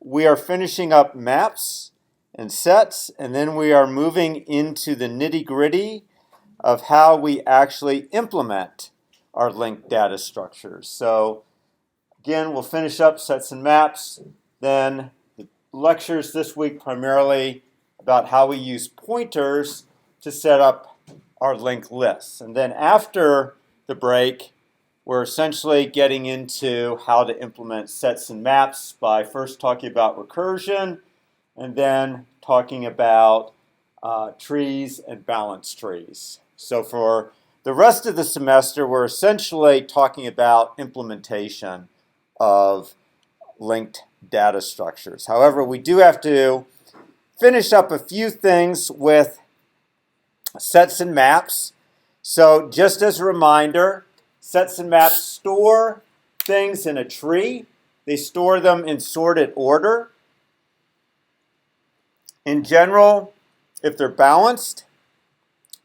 we are finishing up maps and sets, and then we are moving into the nitty-gritty of how we actually implement our linked data structures. So again, we'll finish up sets and maps, then the lectures this week primarily about how we use pointers to set up our linked lists. And then after the break, we're essentially getting into how to implement sets and maps by first talking about recursion and then talking about trees and balanced trees. So for the rest of the semester, we're essentially talking about implementation of linked data structures. However, we do have to finish up a few things with sets and maps. So just as a reminder, sets and maps store things in a tree. They store them in sorted order. In general, if they're balanced,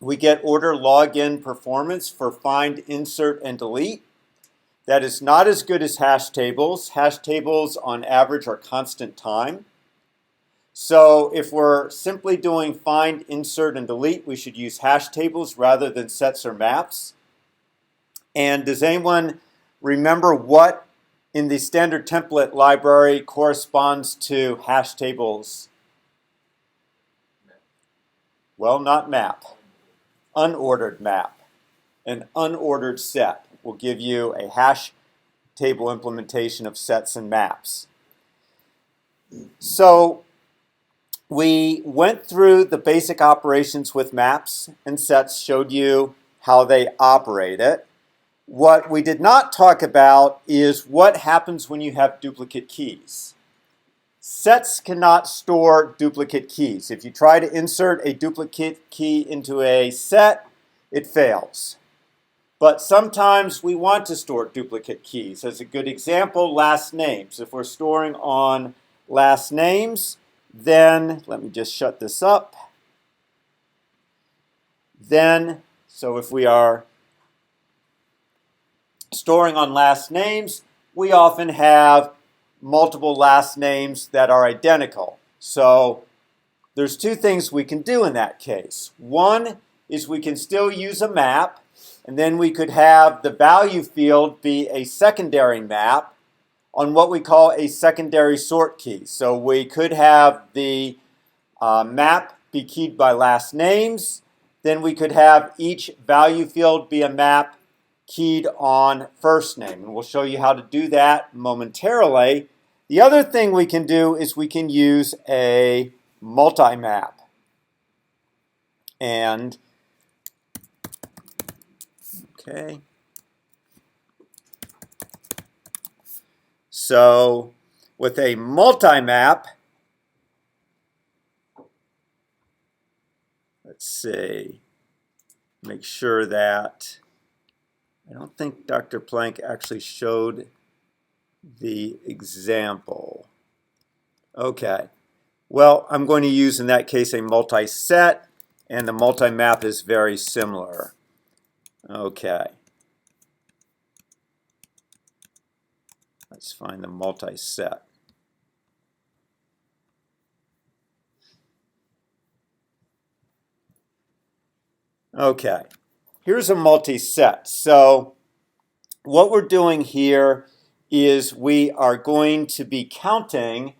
we get order log n performance for find, insert, and delete. That is not as good as hash tables. Hash tables on average are constant time. So if we're simply doing find, insert, and delete, we should use hash tables rather than sets or maps. And does anyone remember what in the standard template library corresponds to hash tables? Well, not map. Unordered map. An unordered set will give you a hash table implementation of sets and maps. So we went through the basic operations with maps and sets, showed you how they operate it. What we did not talk about is what happens when you have duplicate keys. Sets cannot store duplicate keys. If you try to insert a duplicate key into a set, it fails. But sometimes we want to store duplicate keys. As a good example, last names. If we're storing on last names, then, let me just shut this up. Then, so if we are storing on last names, we often have multiple last names that are identical. So there's two things we can do in that case. One is we can still use a map, and then we could have the value field be a secondary map on what we call a secondary sort key. So we could have the map be keyed by last names, then we could have each value field be a map keyed on first name. And we'll show you how to do that momentarily. The other thing we can do is we can use a multi-map. And, okay. So with a multi-map, let's see, make sure that, I don't think Dr. Plank actually showed the example. Okay, well, I'm going to use in that case a multi-set, and the multi-map is very similar. Okay. Let's find the multi-set. Okay, here's a multi-set. So what we're doing here is we are going to be counting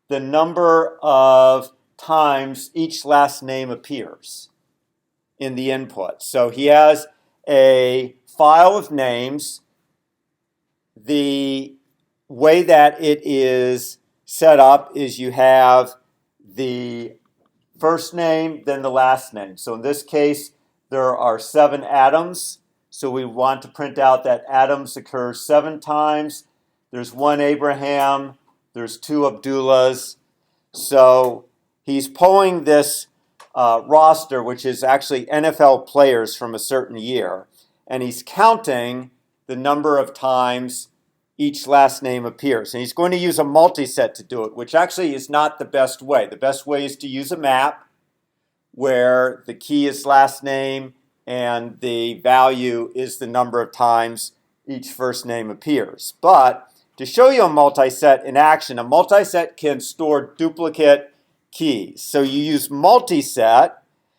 the number of times each last name appears in the input. So he has a file of names. The way that it is set up is you have the first name, then the last name. So in this case, there are 7 Adams. So we want to print out that Adams occurs 7 times. There's 1 Abraham. There's 2 Abdullahs. So he's pulling this roster, which is actually NFL players from a certain year. And he's counting the number of times each last name appears. And he's going to use a multi-set to do it, which actually is not the best way. The best way is to use a map where the key is last name and the value is the number of times each first name appears. But to show you a multiset in action. A multiset can store duplicate keys. So you use multiset.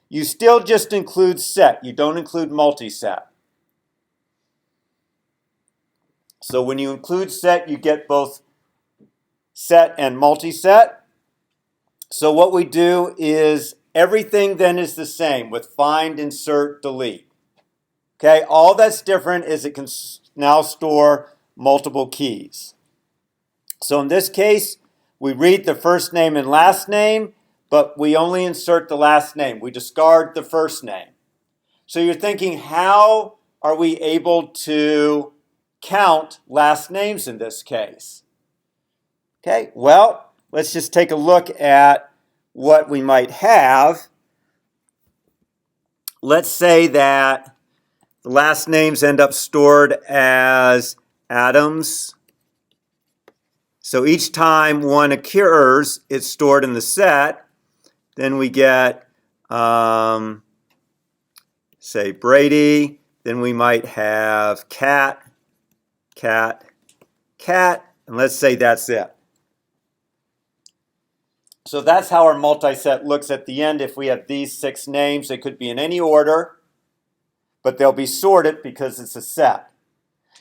You still just include set. You don't include multiset. So when you include set, you get both set and multiset. So what we do is everything then is the same with find, insert, delete. Okay, all that's different is it can now store multiple keys. So in this case, we read the first name and last name, but we only insert the last name. We discard the first name. So you're thinking, how are we able to count last names in this case? Okay, well, let's just take a look at what we might have. Let's say that the last names end up stored as Adams. So each time one occurs, it's stored in the set. Then we get, say, Brady. Then we might have cat, cat, cat. And let's say that's it. So that's how our multiset looks at the end. If we have these 6 names, they could be in any order, but they'll be sorted because it's a set.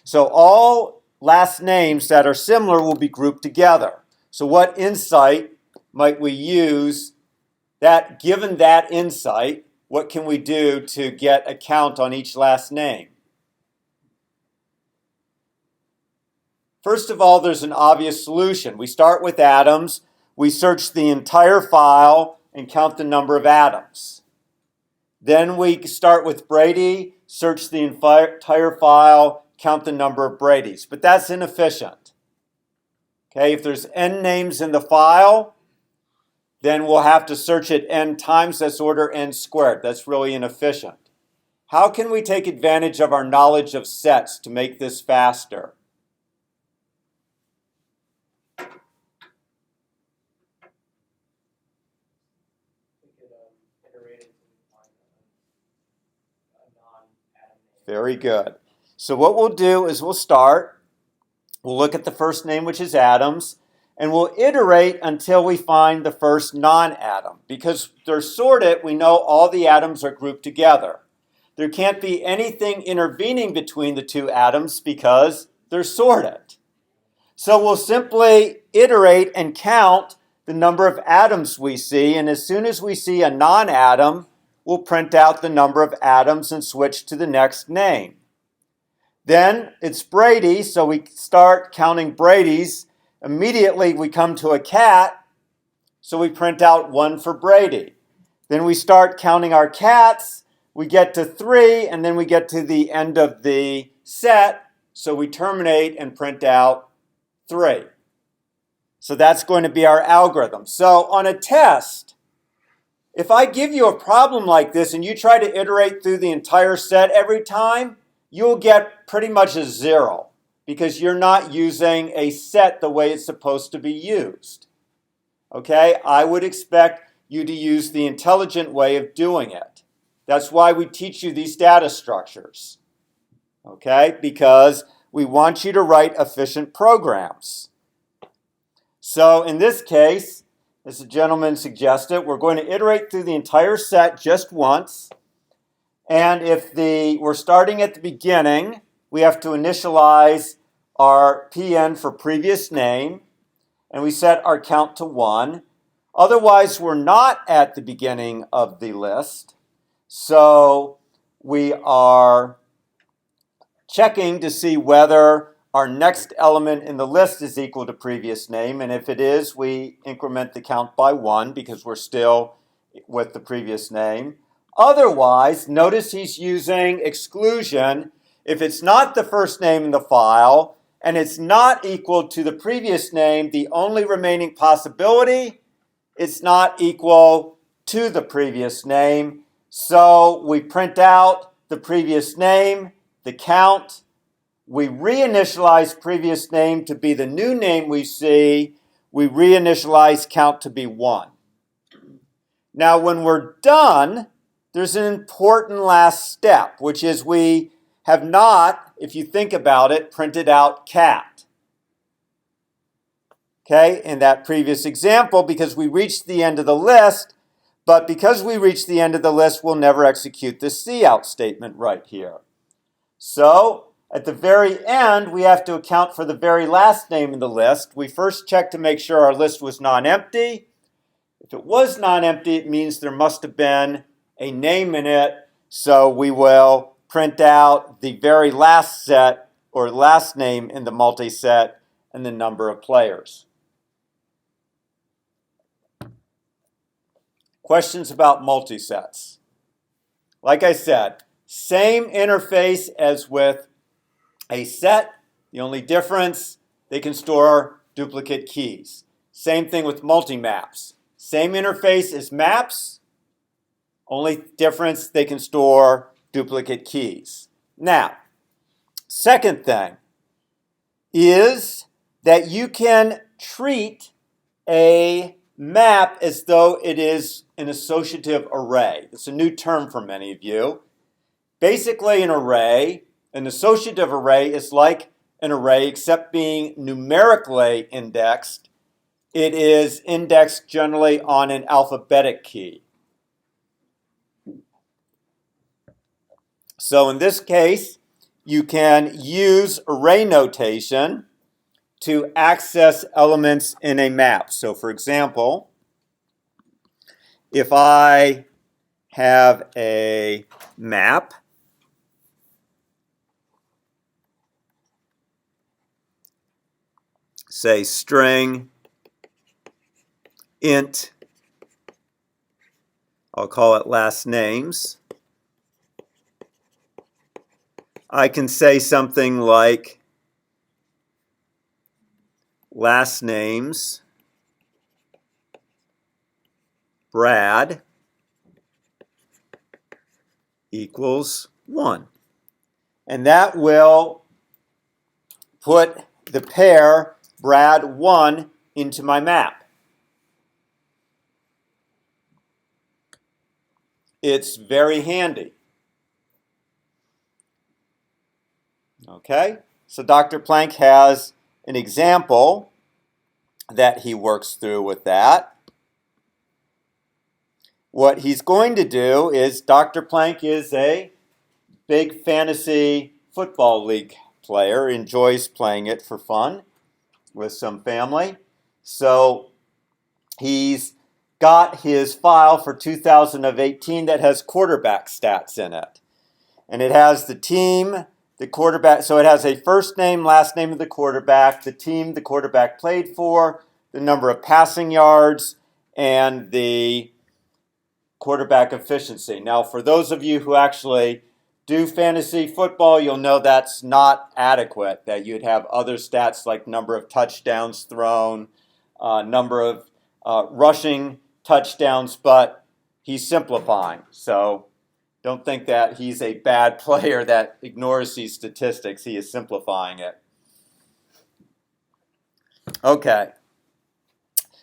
So all last names that are similar will be grouped together. So what insight might we use that, given that insight, what can we do to get a count on each last name? First of all, there's an obvious solution. We start with Adams. We search the entire file and count the number of Adams. Then we start with Brady, search the entire file, count the number of Bradys. But that's inefficient. Okay, if there's n names in the file, then we'll have to search it n times. That's order n squared. That's really inefficient. How can we take advantage of our knowledge of sets to make this faster? Very good. So what we'll do is we'll look at the first name, which is Adams, and we'll iterate until we find the first non-Adam. Because they're sorted, we know all the atoms are grouped together. There can't be anything intervening between the two atoms because they're sorted. So we'll simply iterate and count the number of atoms we see, and as soon as we see a non-atom, we'll print out the number of atoms and switch to the next name. Then it's Brady, so we start counting Brady's. Immediately we come to a cat, so we print out 1 for Brady. Then we start counting our cats. We get to 3, and then we get to the end of the set, so we terminate and print out 3. So that's going to be our algorithm. So on a test, if I give you a problem like this and you try to iterate through the entire set every time, you'll get pretty much a 0 because you're not using a set the way it's supposed to be used. Okay? I would expect you to use the intelligent way of doing it. That's why we teach you these data structures. Okay? Because we want you to write efficient programs. So in this case, as the gentleman suggested, we're going to iterate through the entire set just once. And if we're starting at the beginning, we have to initialize our PN for previous name, and we set our count to 1. Otherwise, we're not at the beginning of the list. So we are checking to see whether our next element in the list is equal to previous name, and if it is, we increment the count by 1 because we're still with the previous name. Otherwise, notice he's using exclusion. If it's not the first name in the file and it's not equal to the previous name, the only remaining possibility, it's not equal to the previous name. So we print out the previous name, the count. We reinitialize previous name to be the new name we see. We reinitialize count to be 1. Now, when we're done, there's an important last step, which is we have not, if you think about it, printed out cat. okay, in that previous example because we reached the end of the list, but because we reached the end of the list, we'll never execute the cout statement right here. So at the very end, we have to account for the very last name in the list. We first check to make sure our list was non-empty. If it was non-empty, it means there must have been a name in it. So we will print out the very last set or last name in the multi-set and the number of players. Questions about multi-sets? Like I said, same interface as with a set. The only difference, they can store duplicate keys. Same thing with multi-maps. Same interface as maps, only difference, they can store duplicate keys. Now, second thing is that you can treat a map as though it is an associative array. It's a new term for many of you. Basically, an array, an associative array is like an array except being numerically indexed. It is indexed generally on an alphabetic key. So in this case, you can use array notation to access elements in a map. So for example, if I have a map, say string int, I'll call it last names. I can say something like last names Brad equals 1. And that will put the pair Brad 1 into my map. It's very handy. Okay, so Dr. Planck has an example that he works through with that. What he's going to do is, Dr. Planck is a big fantasy football league player, enjoys playing it for fun with some family. So he's got his file for 2018 that has quarterback stats in it. And it has the team, the quarterback, so it has a first name, last name of the quarterback, the team the quarterback played for, the number of passing yards, and the quarterback efficiency. Now, for those of you who actually do fantasy football, you'll know that's not adequate, that you'd have other stats like number of touchdowns thrown, number of rushing touchdowns, but he's simplifying. So don't think that he's a bad player that ignores these statistics. He is simplifying it. Okay.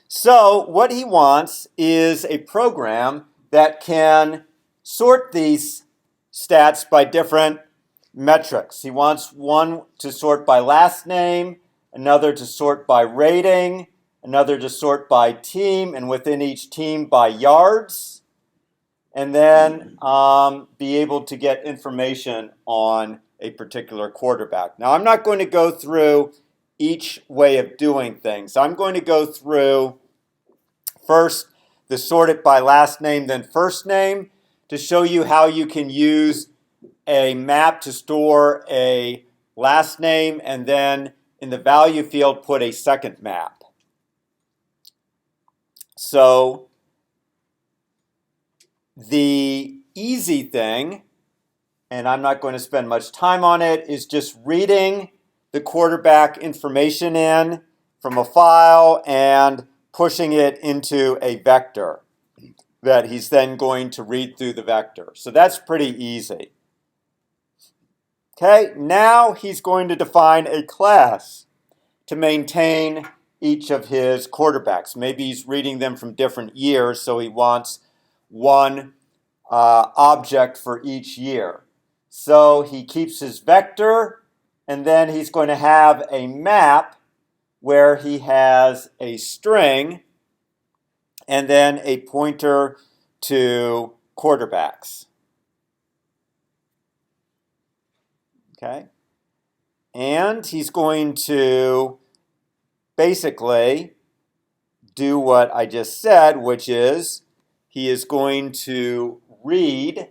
So what he wants is a program that can sort these stats by different metrics. He wants one to sort by last name, another to sort by rating, another to sort by team, and within each team by yards, and then be able to get information on a particular quarterback. Now, I'm not going to go through each way of doing things. I'm going to go through first the sort it by last name, then first name, to show you how you can use a map to store a last name and then in the value field put a second map. So the easy thing, and I'm not going to spend much time on it, is just reading the quarterback information in from a file and pushing it into a vector that he's then going to read through the vector. So that's pretty easy. Okay, now he's going to define a class to maintain each of his quarterbacks. Maybe he's reading them from different years, so he wants one object for each year. So he keeps his vector, and then he's going to have a map where he has a string and then a pointer to quarterbacks. Okay? And he's going to basically do what I just said, which is he is going to read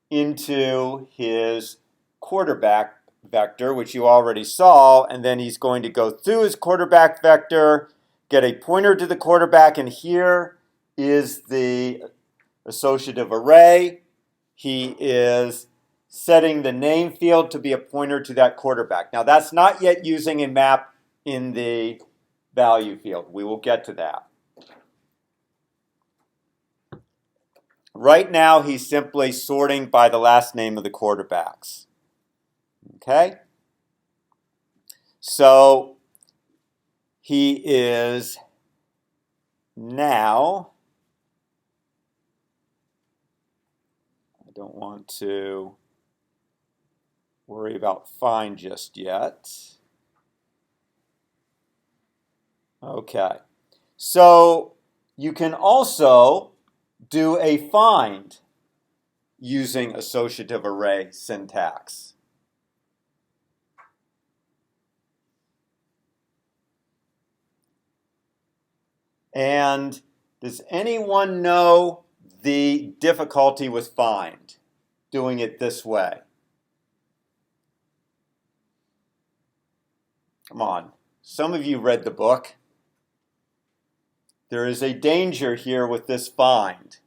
into his quarterback vector, which you already saw, and then he's going to go through his quarterback vector, get a pointer to the quarterback, and here is the associative array. He is setting the name field to be a pointer to that quarterback. Now that's not yet using a map in the value field. We will get to that. Right now he's simply sorting by the last name of the quarterbacks. Okay? So he is now, I don't want to worry about find just yet. Okay, so you can also do a find using associative array syntax. And does anyone know the difficulty with find, doing it this way? Come on, some of you read the book. There is a danger here with this find.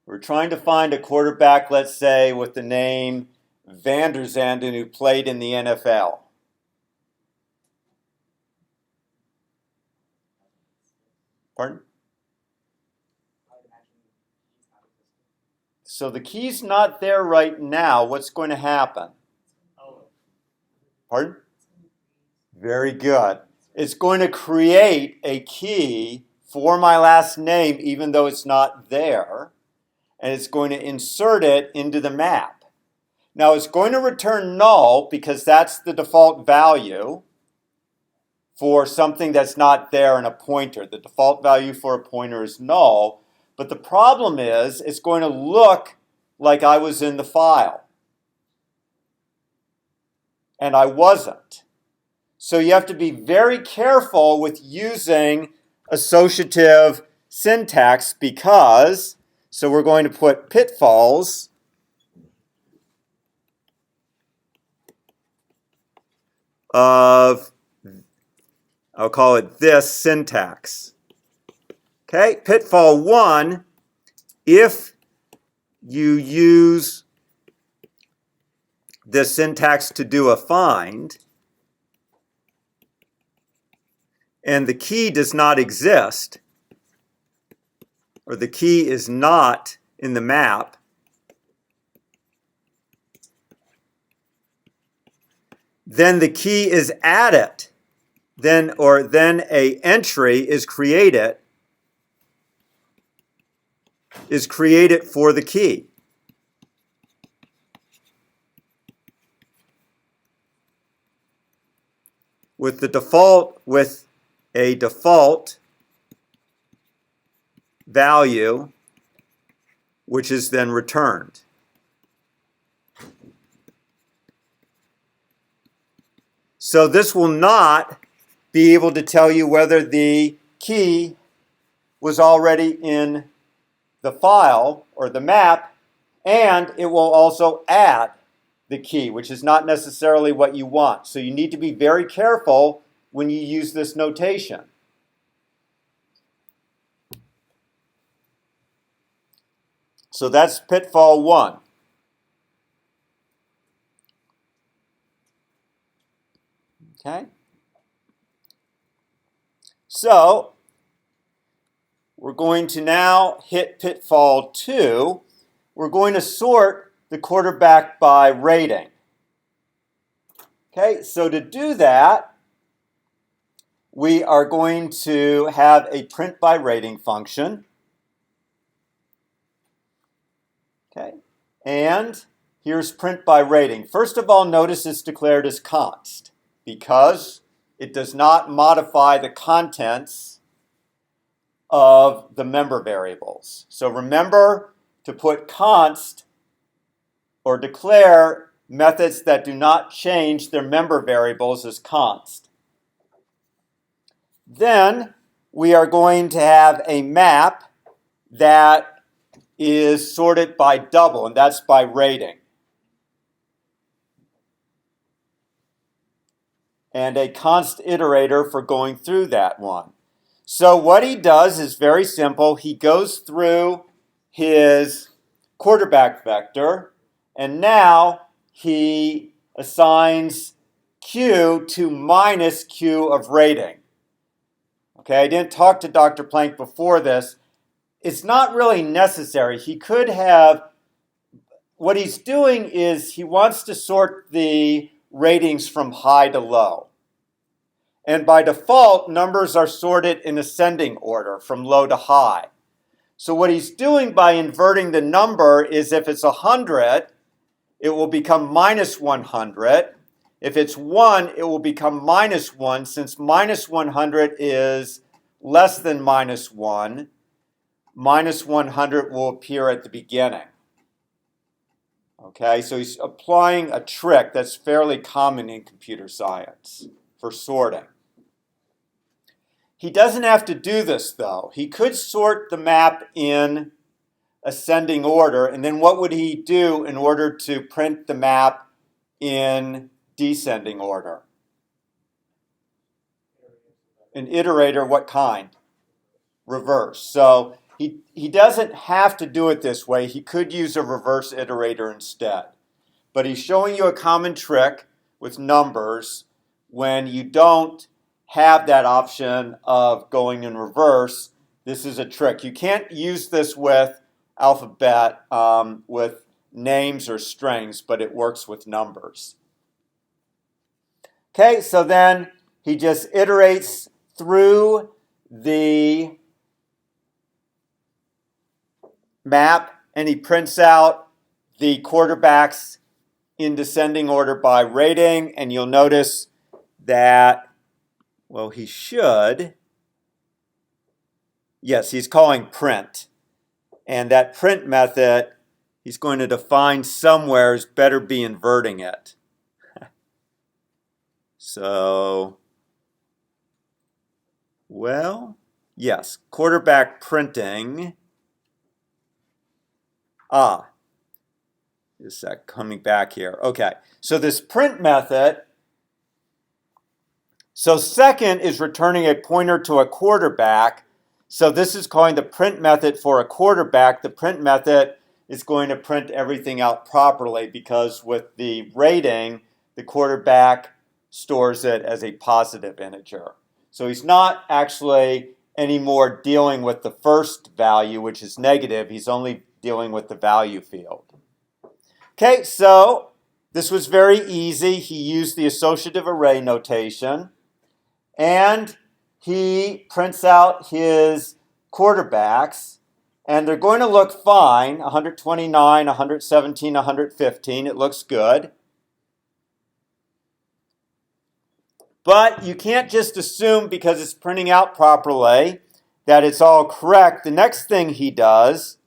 We're trying to find a quarterback, let's say, with the name Van der Zanden who played in the NFL. Pardon? So the key's not there right now. What's going to happen? Pardon? Very good. It's going to create a key for my last name even though it's not there. And it's going to insert it into the map. Now it's going to return null because that's the default value for something that's not there in a pointer. The default value for a pointer is null. But the problem is it's going to look like I was in the file. And I wasn't. So you have to be very careful with using associative syntax because, so we're going to put pitfalls of, I'll call it this syntax. Okay, pitfall 1, if you use this syntax to do a find, and the key does not exist, or the key is not in the map, then the key is added, then a entry is created for the key. With a default value, which is then returned. So this will not be able to tell you whether the key was already in the file or the map, and it will also add the key, which is not necessarily what you want. So you need to be very careful when you use this notation. So that's pitfall 1. Okay? So we're going to now hit pitfall 2. We're going to sort the quarterback by rating. Okay, so to do that, we are going to have a print by rating function. Okay, and Here's print by rating. First of all, notice it's declared as const because it does not modify the contents of the member variables. So remember to put const or declare methods that do not change their member variables as const. Then we are going to have a map that is sorted by double, and that's by rating. And a const iterator for going through that one. So what he does is very simple. He goes through his quarterback vector, and now he assigns Q to minus Q of rating. Okay, I didn't talk to Dr. Plank before this. It's not really necessary. He could have, what he's doing is he wants to sort the ratings from high to low. And by default, numbers are sorted in ascending order from low to high. So what he's doing by inverting the number is if it's 100, it will become minus 100. If it's 1, it will become minus 1. Since minus 100 is less than minus 1, minus 100 will appear at the beginning. Okay, so he's applying a trick that's fairly common in computer science for sorting. He doesn't have to do this, though. He could sort the map in ascending order, and then what would he do in order to print the map in descending order? An iterator, what kind? Reverse. So he doesn't have to do it this way. He could use a reverse iterator instead. But he's showing you a common trick with numbers when you don't have that option of going in reverse. This is a trick. You can't use this with alphabet, with names or strings, but it works with numbers. Okay, so then he just iterates through the map and he prints out the quarterbacks in descending order by rating, and you'll notice that, well, he should, yes, he's calling print. And that print method, he's going to define somewhere, is better be inverting it. So, well, yes, quarterback printing. Is that coming back here? Okay, so this print method, so second is returning a pointer to a quarterback. So this is calling the print method for a quarterback. The print method is going to print everything out properly because with the rating, the quarterback stores it as a positive integer. So he's not actually anymore dealing with the first value, which is negative. He's only dealing with the value field. Okay, so this was very easy. He used the associative array notation, and he prints out his quarterbacks, and they're going to look fine, 129, 117, 115. It looks good. But you can't just assume because it's printing out properly that it's all correct. The next thing he does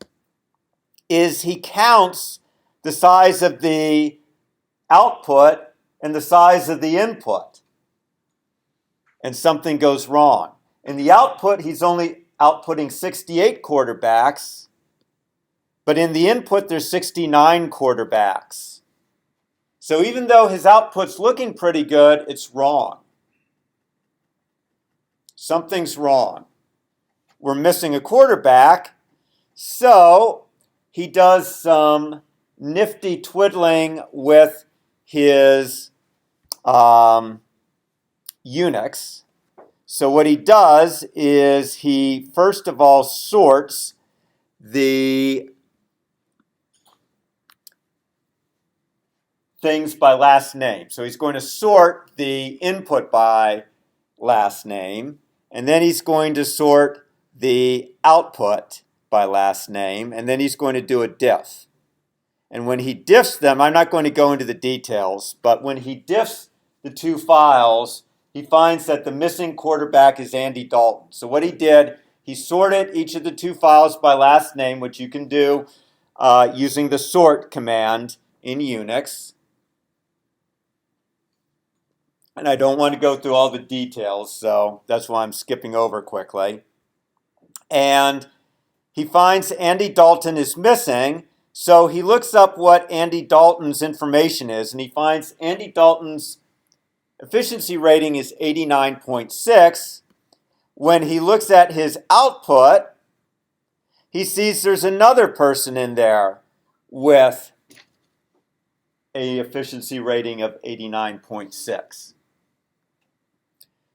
is he counts the size of the output and the size of the input. And something goes wrong. In the output, he's only outputting 68 quarterbacks, but in the input, there's 69 quarterbacks. So even though his output's looking pretty good, it's wrong. Something's wrong. We're missing a quarterback, so he does some nifty twiddling with his Unix. So what he does is he first of all sorts the things by last name. So he's going to sort the input by last name, and then he's going to sort the output by last name, and then he's going to do a diff. And when he diffs them, I'm not going to go into the details, but when he diffs the two files, he finds that the missing quarterback is Andy Dalton. So what he did, he sorted each of the two files by last name, which you can do using the sort command in Unix. And I don't want to go through all the details, so that's why I'm skipping over quickly. And he finds Andy Dalton is missing, so he looks up what Andy Dalton's information is, and he finds Andy Dalton's efficiency rating is 89.6. When he looks at his output, he sees there's another person in there with an efficiency rating of 89.6.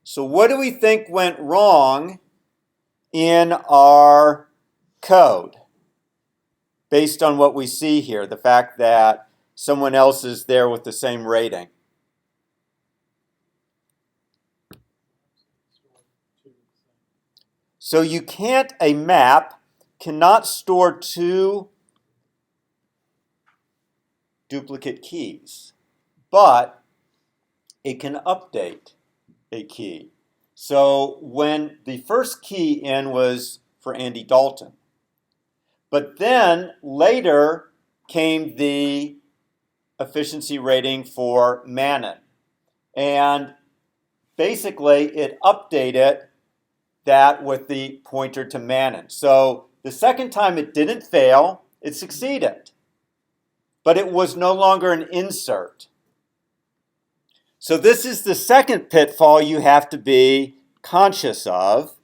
So what do we think went wrong in our code based on what we see here, the fact that someone else is there with the same rating? So a map cannot store two duplicate keys, but it can update a key. So when the first key in was for Andy Dalton, but then later came the efficiency rating for Mar10. And basically it updated that with the pointer to Mar10. So the second time it didn't fail, it succeeded. But it was no longer an insert. So this is the second pitfall you have to be conscious of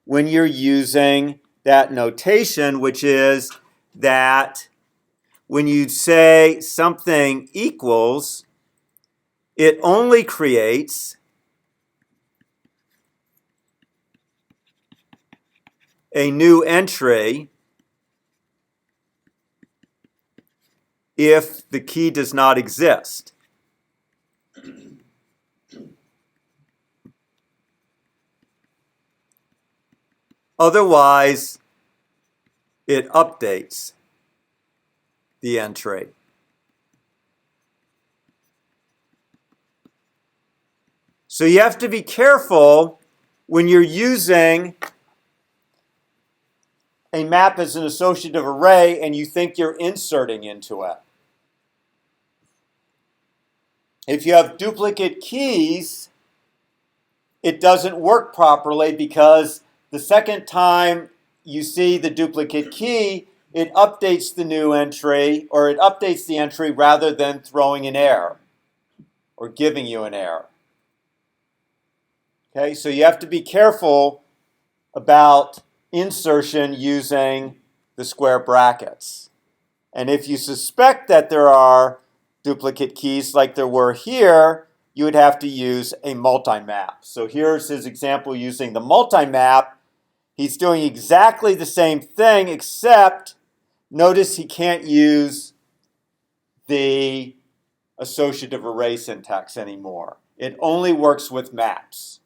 when you're using that notation, which is that when you say something equals, it only creates a new entry if the key does not exist. Otherwise, it updates the entry. So you have to be careful when you're using a map as an associative array and you think you're inserting into it. If you have duplicate keys, it doesn't work properly because the second time you see the duplicate key, it updates the new entry, or it updates the entry rather than throwing an error or giving you an error. Okay, so you have to be careful about insertion using the square brackets. And if you suspect that there are duplicate keys like there were here, you would have to use a multimap. So here's his example using the multimap. He's doing exactly the same thing, except notice he can't use the associative array syntax anymore. It only works with maps.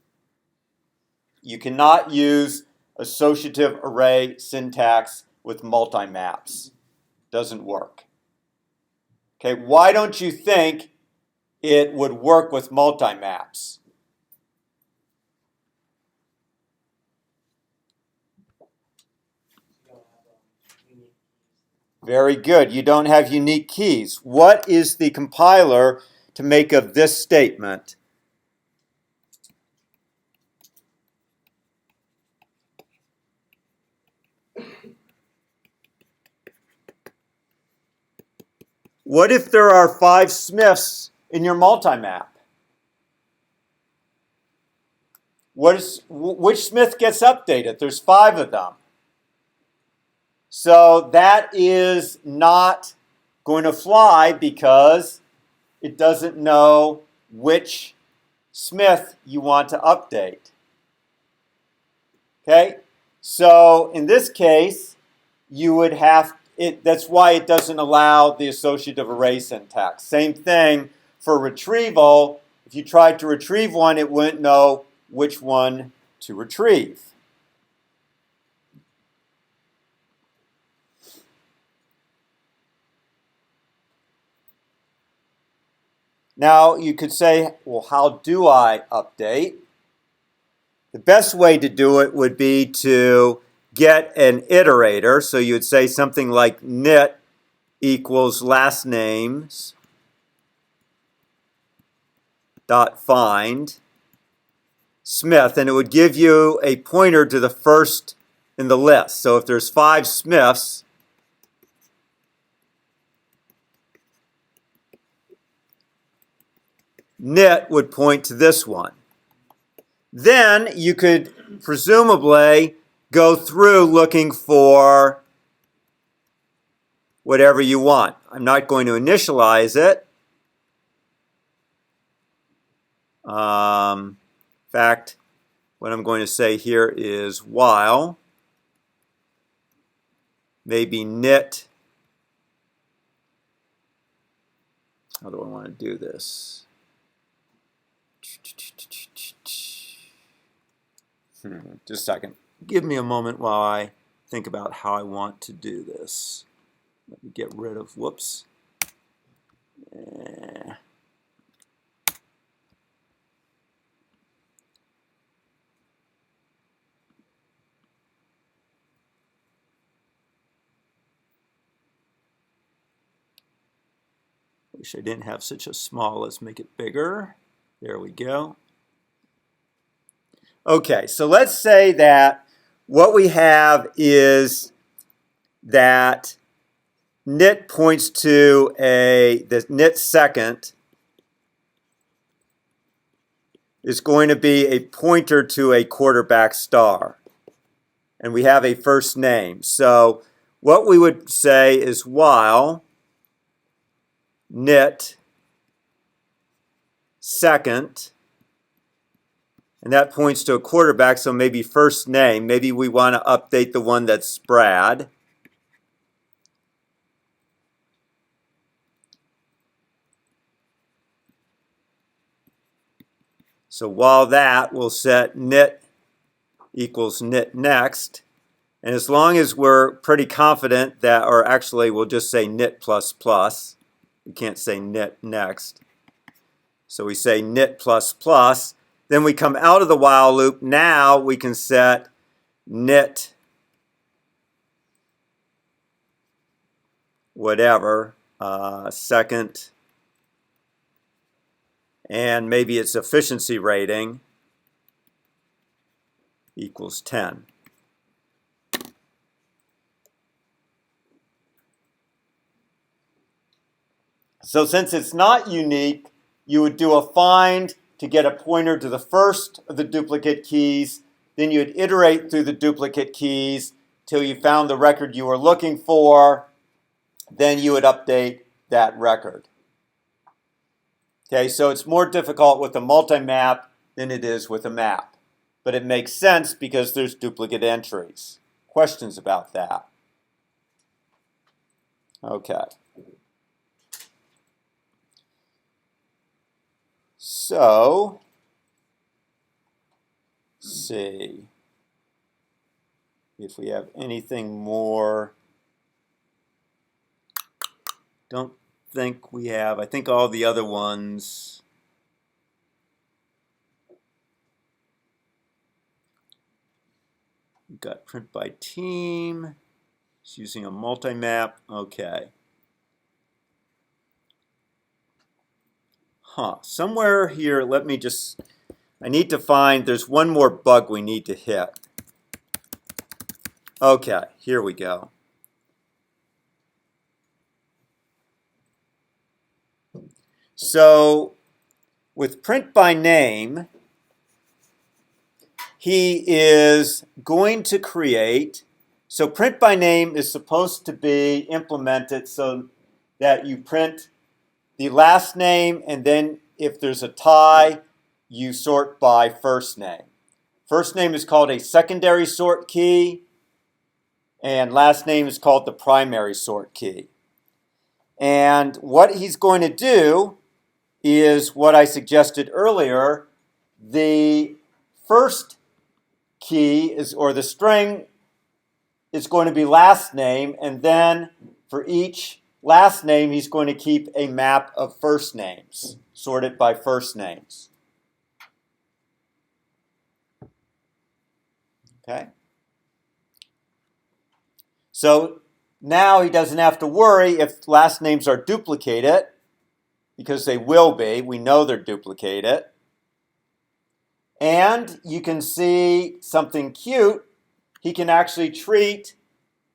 You cannot use associative array syntax with multimaps. Doesn't work. Okay, why don't you think it would work with multimaps? Very good. You don't have unique keys. What is the compiler to make of this statement? What if there are 5 Smiths in your multimap? Which Smith gets updated? There's 5 of them. So that is not going to fly because it doesn't know which Smith you want to update. Okay? So in this case, you would have that's why it doesn't allow the associative array syntax. Same thing for retrieval. If you tried to retrieve one, it wouldn't know which one to retrieve. Now you could say, well, how do I update? The best way to do it would be to get an iterator. So you would say something like knit equals last names dot find Smith, and it would give you a pointer to the first in the list. So if there's 5 Smiths, knit would point to this one. Then you could presumably go through looking for whatever you want. I'm not going to initialize it. In fact, what I'm going to say here is while, maybe knit. How do I want to do this? Just a second. Give me a moment while I think about how I want to do this. Let me get rid of, whoops. Wish I didn't have such a small. Let's make it bigger. There we go. Okay, so let's say that what we have is that knit points to the knit second is going to be a pointer to a quarterback star. And we have a first name. So what we would say is while knit second, and that points to a quarterback, so maybe first name. Maybe we want to update the one that's Brad. So while that, we'll set knit equals knit next. And as long as we're pretty confident that, or actually we'll just say knit plus plus. We can't say knit next. So we say knit plus plus. Then we come out of the while loop. Now we can set knit whatever, second, and maybe its efficiency rating equals 10. So since it's not unique, you would do a find to get a pointer to the first of the duplicate keys. Then you would iterate through the duplicate keys till you found the record you were looking for. Then you would update that record. Okay, so it's more difficult with a multi-map than it is with a map. But it makes sense because there's duplicate entries. Questions about that? Okay. So, let's see if we have anything more. Don't think we have. I think all the other ones. We've got print by team. It's using a multi-map. Okay. Somewhere here, I need to find, there's one more bug we need to hit. Okay, here we go. So, with print by name, he is going to create, so print by name is supposed to be implemented so that you print the last name, and then if there's a tie, you sort by first name. First name is called a secondary sort key, and last name is called the primary sort key. And what he's going to do is what I suggested earlier. The first key is, or the string is going to be last name, and then for each last name, he's going to keep a map of first names. sort it by first names. Okay? So now he doesn't have to worry if last names are duplicated, because they will be. We know they're duplicated. And you can see something cute. He can actually treat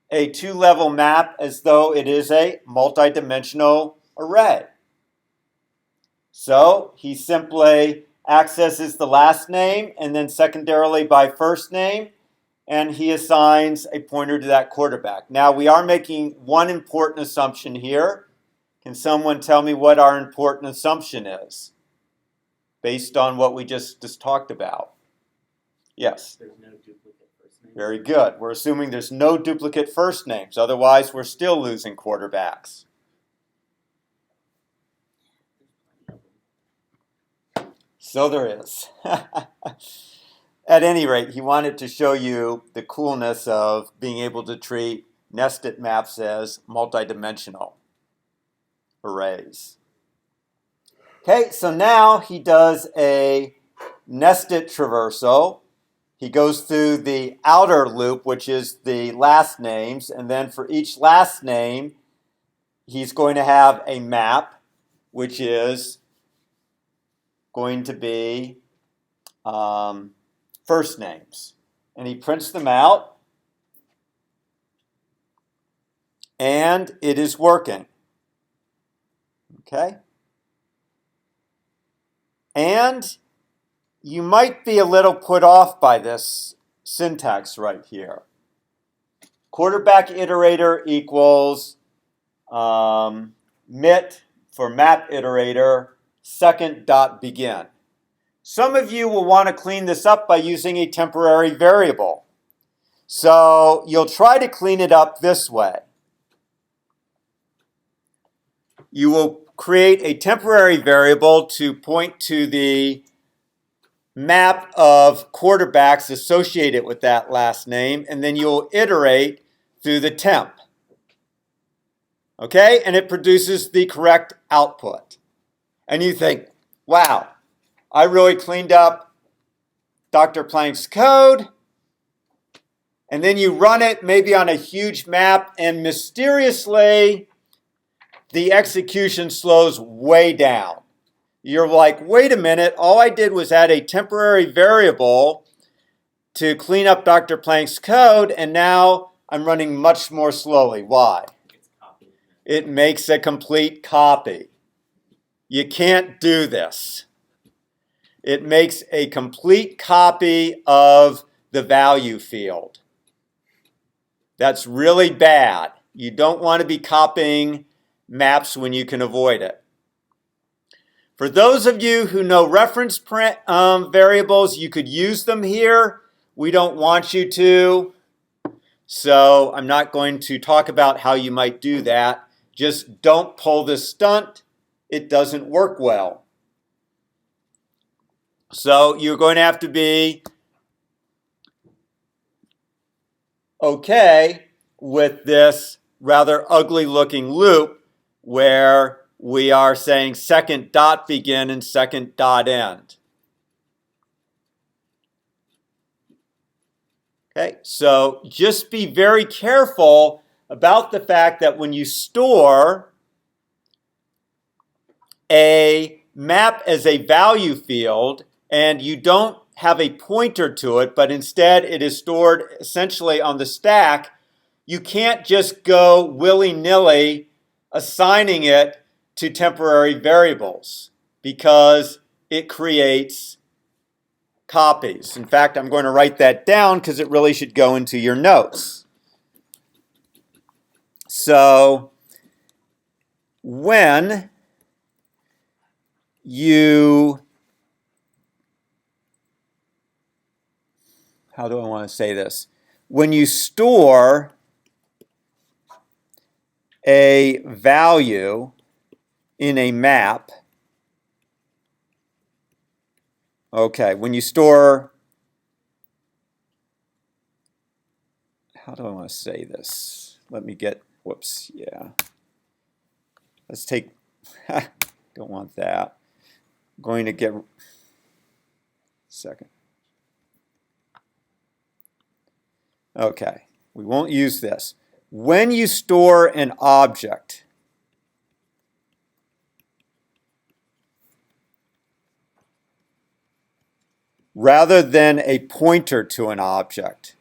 a two-level map as though it is a multidimensional array. So he simply accesses the last name and then secondarily by first name, and he assigns a pointer to that quarterback. Now we are making one important assumption here. Can someone tell me what our important assumption is based on what we just talked about? Yes. There's no duplicate first names. Very good. We're assuming there's no duplicate first names. Otherwise, we're still losing quarterbacks. So there is. At any rate, he wanted to show you the coolness of being able to treat nested maps as multidimensional arrays. Okay, so now he does a nested traversal. He goes through the outer loop, which is the last names, and then for each last name, he's going to have a map, which is going to be first names. And he prints them out, and it is working. Okay? And you might be a little put off by this syntax right here. Quarterback iterator equals mit for map iterator second dot begin. Some of you will want to clean this up by using a temporary variable. So you'll try to clean it up this way. You will create a temporary variable to point to the map of quarterbacks associated with that last name, and then you'll iterate through the temp. Okay? And it produces the correct output. And you think, wow, I really cleaned up Dr. Planck's code. And then you run it maybe on a huge map, and mysteriously, the execution slows way down. You're like, wait a minute, all I did was add a temporary variable to clean up Dr. Planck's code, and now I'm running much more slowly. Why? It makes a complete copy. You can't do this. It makes a complete copy of the value field. That's really bad. You don't want to be copying maps when you can avoid it. For those of you who know reference variables, you could use them here. We don't want you to. So I'm not going to talk about how you might do that. Just don't pull this stunt. It doesn't work well. So you're going to have to be okay with this rather ugly looking loop where we are saying second dot begin and second dot end. Okay, so just be very careful about the fact that when you store a map as a value field and you don't have a pointer to it, but instead it is stored essentially on the stack, you can't just go willy-nilly assigning it to temporary variables because it creates copies. In fact, I'm going to write that down because it really should go into your notes. So when you, how do I want to say this? When you store a value in a map, okay, when you store, how do I want to say this? Let me get, whoops, yeah. Let's take, don't want that. going to get, second. Okay, we won't use this. When you store an object, rather than a pointer to an object,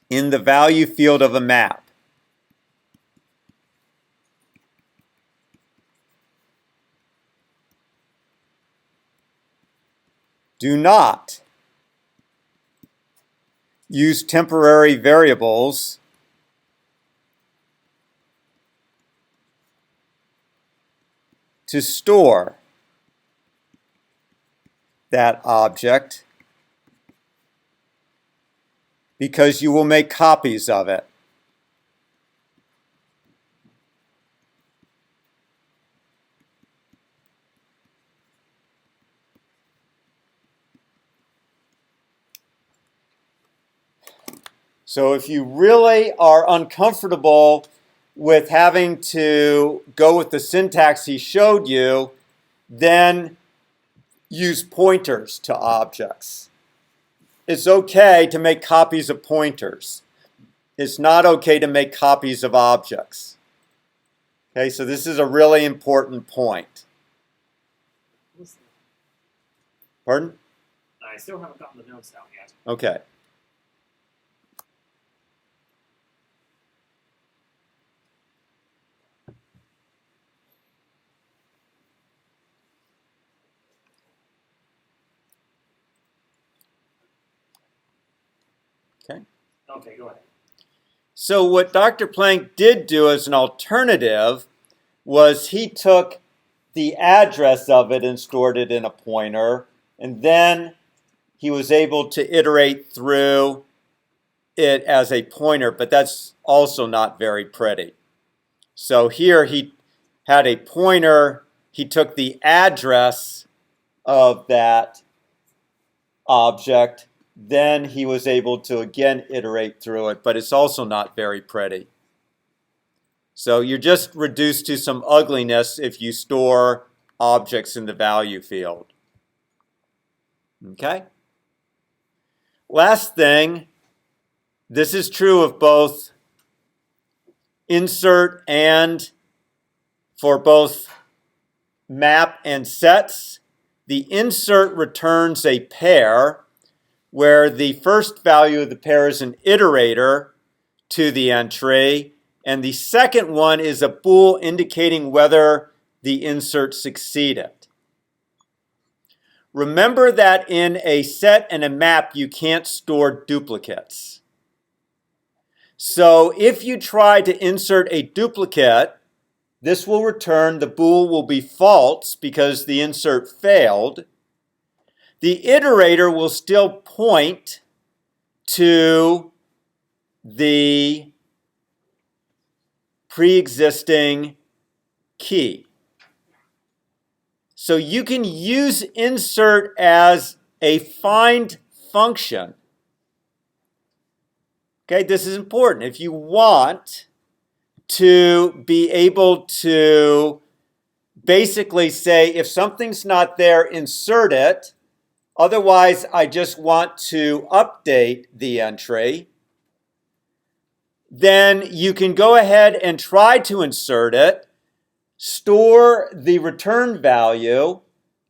in the value field of a map, do not use temporary variables to store that object, because you will make copies of it. So if you really are uncomfortable with having to go with the syntax he showed you, then use pointers to objects. It's okay to make copies of pointers. It's not okay to make copies of objects. Okay, so this is a really important point. Pardon? I still haven't gotten the notes down yet. Okay. Okay. Okay, go ahead. So what Dr. Planck did do as an alternative was he took the address of it and stored it in a pointer, and then he was able to iterate through it as a pointer, but that's also not very pretty. So here he had a pointer, he took the address of that object, then he was able to again iterate through it, but it's also not very pretty. So you're just reduced to some ugliness if you store objects in the value field. Okay? Last thing, this is true of both insert and for both map and sets. The insert returns a pair where the first value of the pair is an iterator to the entry, and the second one is a bool indicating whether the insert succeeded. Remember that in a set and a map, you can't store duplicates. So if you try to insert a duplicate, this will return, the bool will be false because the insert failed. The iterator will still point to the pre-existing key. So you can use insert as a find function. Okay, this is important. If you want to be able to basically say, if something's not there, insert it. Otherwise, I just want to update the entry. Then you can go ahead and try to insert it, store the return value,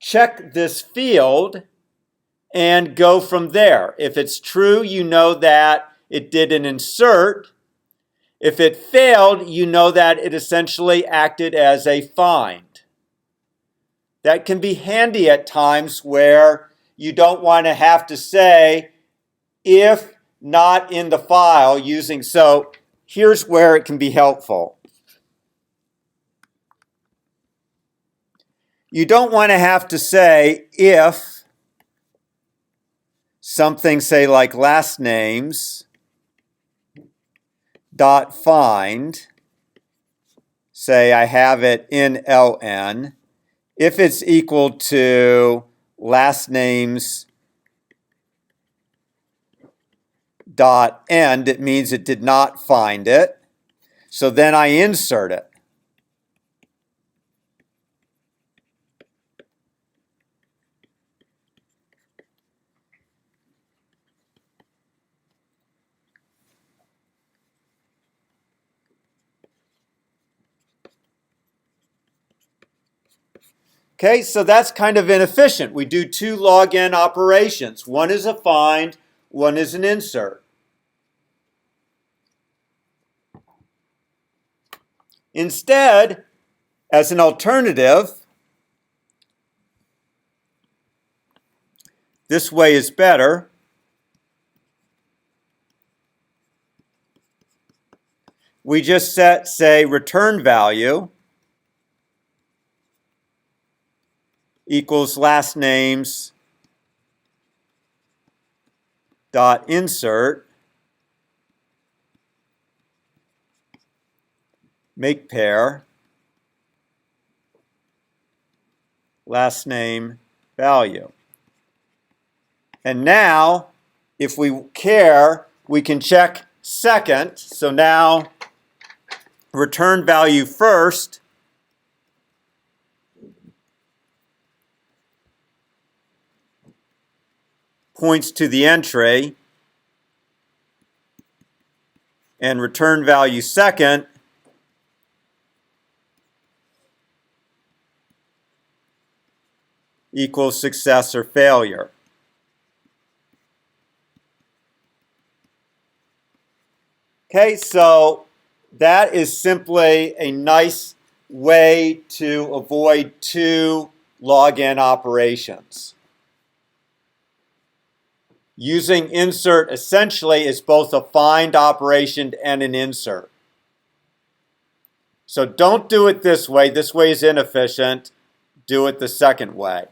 check this field, and go from there. If it's true, you know that it did an insert. If it failed, you know that it essentially acted as a find. That can be handy at times where you don't want to have to say if not in the file using, so here's where it can be helpful. You don't want to have to say if something, say like last names dot find, say I have it in ln, if it's equal to last names dot end, it means it did not find it. So then I insert it. Okay, so that's kind of inefficient. We do two log n operations. One is a find, one is an insert. Instead, as an alternative, this way is better. We just set, say, return value equals last names dot insert, make pair, last name value. And now, if we care, we can check second. So now, return value first points to the entry, and return value second equals success or failure. Okay, so that is simply a nice way to avoid two log n operations. Using insert essentially is both a find operation and an insert. So don't do it this way. This way is inefficient. Do it the second way.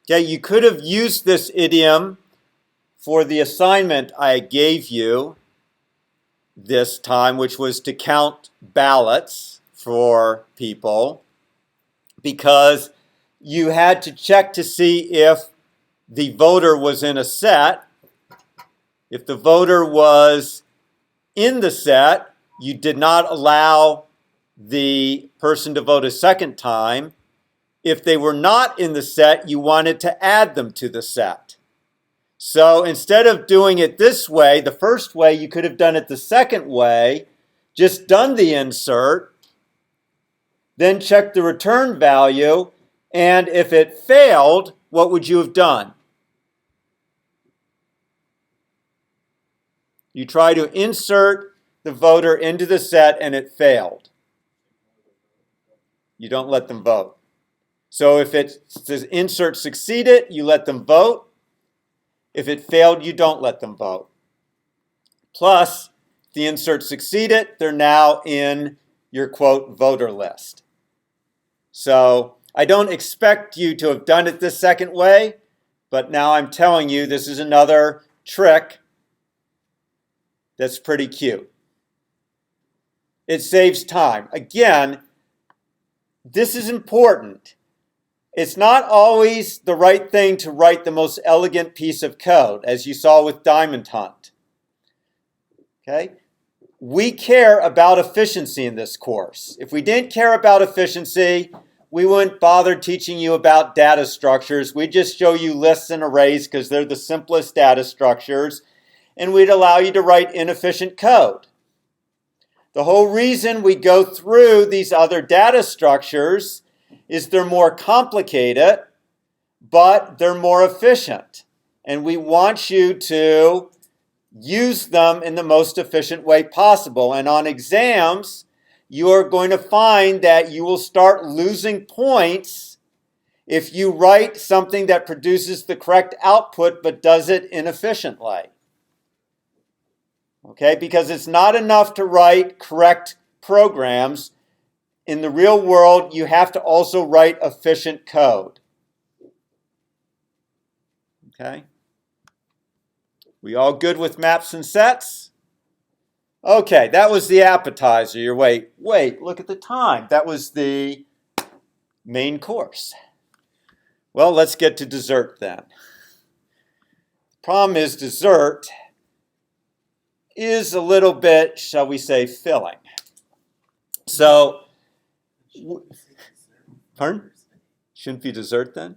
Okay, you could have used this idiom for the assignment I gave you this time, which was to count ballots for people, because you had to check to see if the voter was in a set. If the voter was in the set, you did not allow the person to vote a second time. If they were not in the set, you wanted to add them to the set. So instead of doing it this way, the first way, you could have done it the second way, just done the insert, then checked the return value, and if it failed, what would you have done? You try to insert the voter into the set and it failed. You don't let them vote. So if it says insert succeeded, you let them vote. If it failed, you don't let them vote. Plus, if the insert succeeded, they're now in your, quote, voter list. So I don't expect you to have done it this second way, but now I'm telling you this is another trick that's pretty cute. It saves time. Again, this is important. It's not always the right thing to write the most elegant piece of code, as you saw with Diamond Hunt. Okay? We care about efficiency in this course. If we didn't care about efficiency, we wouldn't bother teaching you about data structures. We'd just show you lists and arrays because they're the simplest data structures, and we'd allow you to write inefficient code. The whole reason we go through these other data structures is they're more complicated, but they're more efficient. And we want you to use them in the most efficient way possible. And on exams, you are going to find that you will start losing points if you write something that produces the correct output but does it inefficiently. Okay, because it's not enough to write correct programs. In the real world, you have to also write efficient code. Okay. We all good with maps and sets? Okay, that was the appetizer. You're wait, look at the time. That was the main course. Well, let's get to dessert then. Problem is dessert is a little bit, shall we say, filling. So, pardon? Shouldn't be dessert then?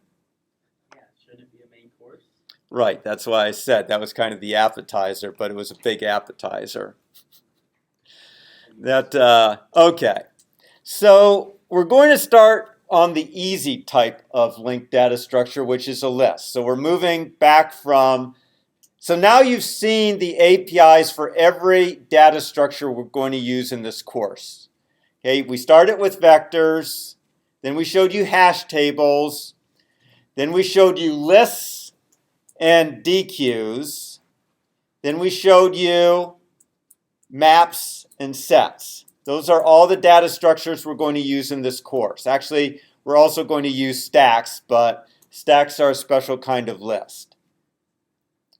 Yeah, shouldn't it be a main course? Right, that's why I said that was kind of the appetizer, but it was a big appetizer. Okay. So we're going to start on the easy type of linked data structure, which is a list. So we're moving back from, so now you've seen the APIs for every data structure we're going to use in this course. Okay, we started with vectors, then we showed you hash tables, then we showed you lists and DQs, then we showed you maps and sets. Those are all the data structures we're going to use in this course. Actually, we're also going to use stacks, but stacks are a special kind of list.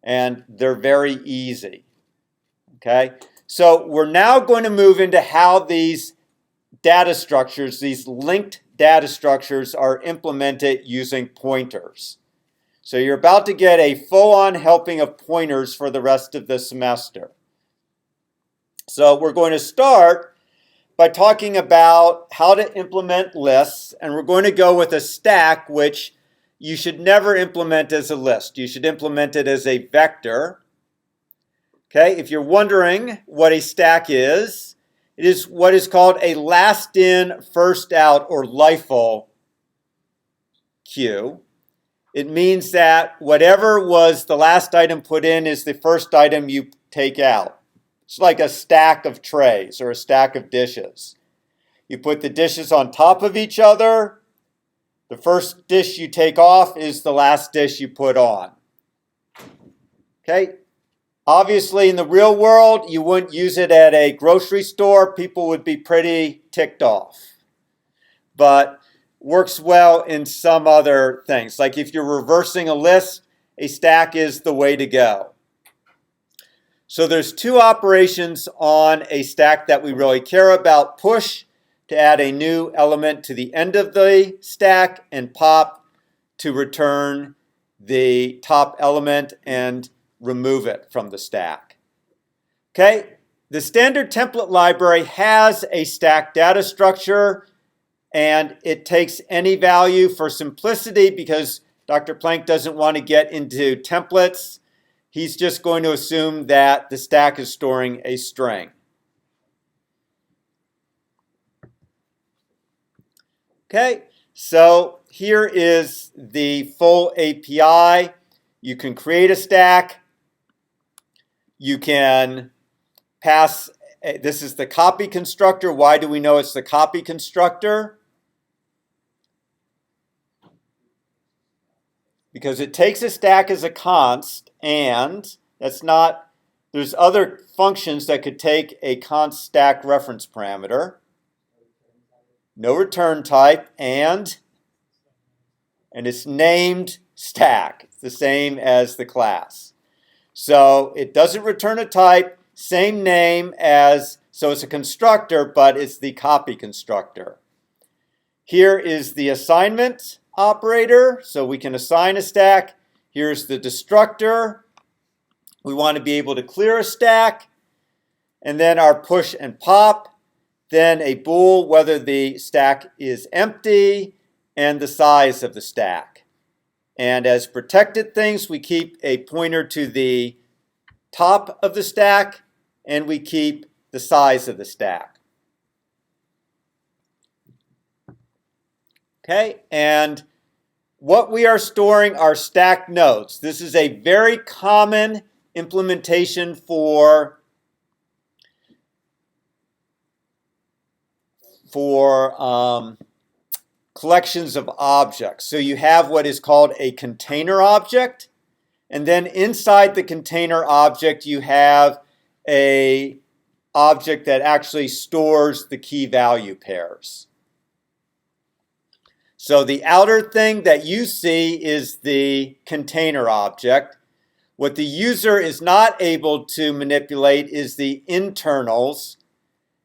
And they're very easy. Okay? So we're now going to move into how these data structures, these linked data structures, are implemented using pointers. So you're about to get a full-on helping of pointers for the rest of the semester. So we're going to start by talking about how to implement lists, and we're going to go with a stack, which you should never implement as a list. You should implement it as a vector. Okay, if you're wondering what a stack is, it is what is called a last in, first out, or LIFO queue. It means that whatever was the last item put in is the first item you take out. It's like a stack of trays or a stack of dishes. You put the dishes on top of each other. The first dish you take off is the last dish you put on. Okay? Obviously, in the real world, you wouldn't use it at a grocery store. People would be pretty ticked off. But works well in some other things. Like if you're reversing a list, a stack is the way to go. So there's two operations on a stack that we really care about. Push to add a new element to the end of the stack, and pop to return the top element and remove it from the stack. Okay, the standard template library has a stack data structure, and it takes any value for simplicity because Dr. Plank doesn't want to get into templates. He's just going to assume that the stack is storing a string. Okay, so here is the full API. You can create a stack. You can pass, this is the copy constructor. Why do we know it's the copy constructor? Because it takes a stack as a const, and that's not, there's other functions that could take a const stack reference parameter. No return type, and it's named stack. It's the same as the class. So it doesn't return a type, same name as, so it's a constructor, but it's the copy constructor. Here is the assignment operator, so we can assign a stack. Here's the destructor. We want to be able to clear a stack. And then our push and pop. Then a bool whether the stack is empty and the size of the stack. And as protected things, we keep a pointer to the top of the stack, and we keep the size of the stack. Okay, and what we are storing are stack nodes. This is a very common implementation for collections of objects. So you have what is called a container object, and then inside the container object you have a object that actually stores the key value pairs. So the outer thing that you see is the container object. What the user is not able to manipulate is the internals,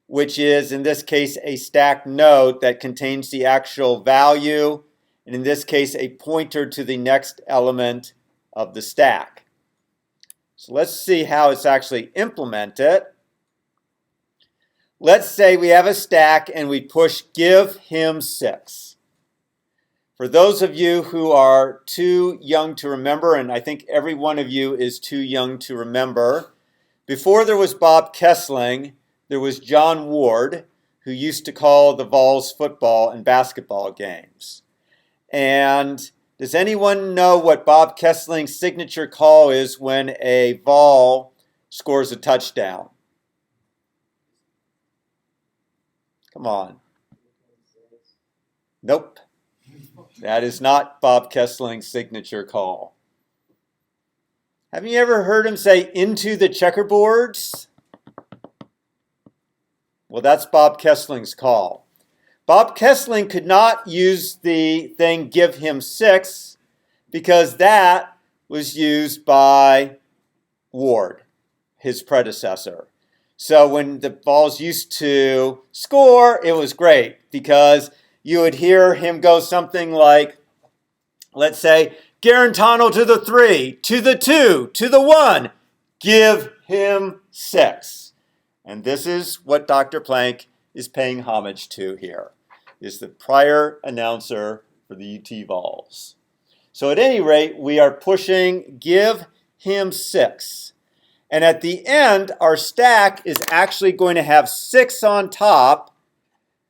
which is, in this case, a stack node that contains the actual value, and in this case, a pointer to the next element of the stack. So let's see how it's actually implemented. Let's say we have a stack and we push give him 6. For those of you who are too young to remember, and I think every one of you is too young to remember, before there was Bob Kessling, there was John Ward, who used to call the Vols football and basketball games. And does anyone know what Bob Kessling's signature call is when a Vol scores a touchdown? Come on. Nope. That is not Bob Kessling's signature call. Have you ever heard him say, into the checkerboards? Well, that's Bob Kessling's call. Bob Kessling could not use the thing give him 6 because that was used by Ward, his predecessor. So when the Vols used to score, it was great because you would hear him go something like, let's say, Garantano to the 3, to the 2, to the 1, give him 6. And this is what Dr. Plank is paying homage to here, is the prior announcer for the UT Vols. So at any rate, we are pushing give him 6. And at the end, our stack is actually going to have 6 on top,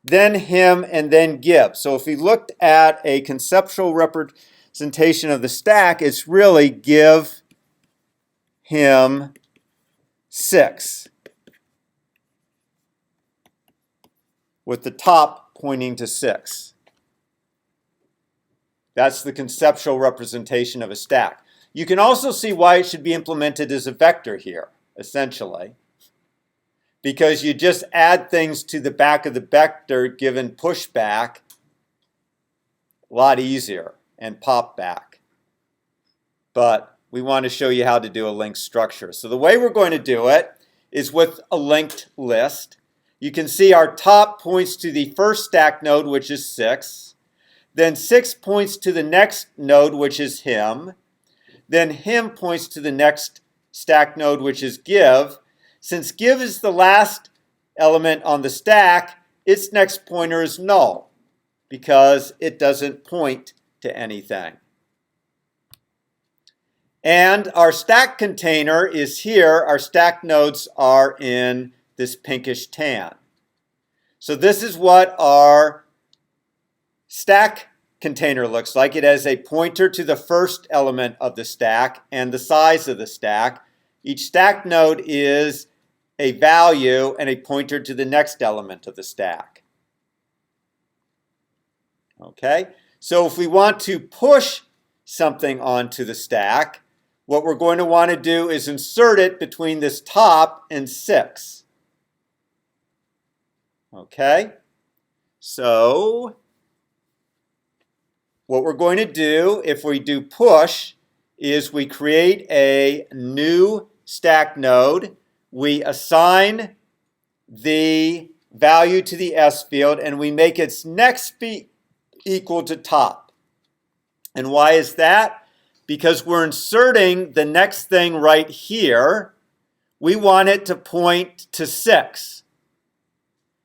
then him, and then give. So if we looked at a conceptual representation of the stack, it's really give him 6, with the top pointing to 6. That's the conceptual representation of a stack. You can also see why it should be implemented as a vector here, essentially, because you just add things to the back of the vector given pushback a lot easier and pop back. But we want to show you how to do a linked structure. So the way we're going to do it is with a linked list. You can see our top points to the first stack node, which is 6. Then 6 points to the next node, which is him. Then him points to the next stack node, which is give. Since give is the last element on the stack, its next pointer is null because it doesn't point to anything. And our stack container is here. Our stack nodes are in this pinkish tan. So this is what our stack container looks like. It has a pointer to the first element of the stack and the size of the stack. Each stack node is a value and a pointer to the next element of the stack. Okay, so if we want to push something onto the stack, what we're going to want to do is insert it between this top and 6. Okay, so what we're going to do if we do push is we create a new stack node. We assign the value to the S field and we make its next be equal to top. And why is that? Because we're inserting the next thing right here. We want it to point to 6.